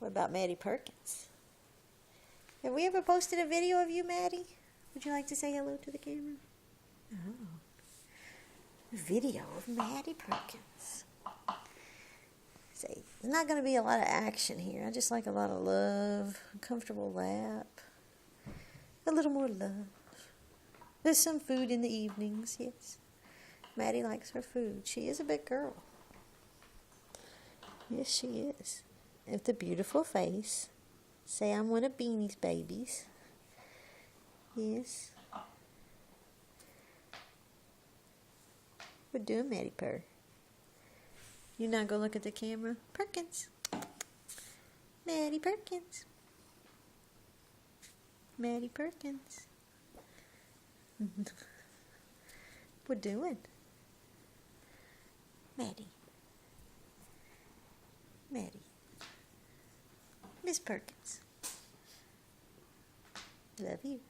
What about Maddie Purrkins? Have we ever posted a video of you, Maddie? Would you like to say hello to the camera? Oh. Video of Maddie Purrkins. Say, there's not going to be a lot of action here. I just like a lot of love, a comfortable lap, a little more love. There's some food in the evenings, yes. Maddie likes her food. She is a big girl. Yes, she is. With a beautiful face. Say, I'm one of Beanie's babies. Yes. We're doing Maddie Purr. You not gonna look at the camera? Purrkins. Maddie Purrkins. Maddie Purrkins. We're doing. Maddie. Maddie. Miss Purrkins. Love you.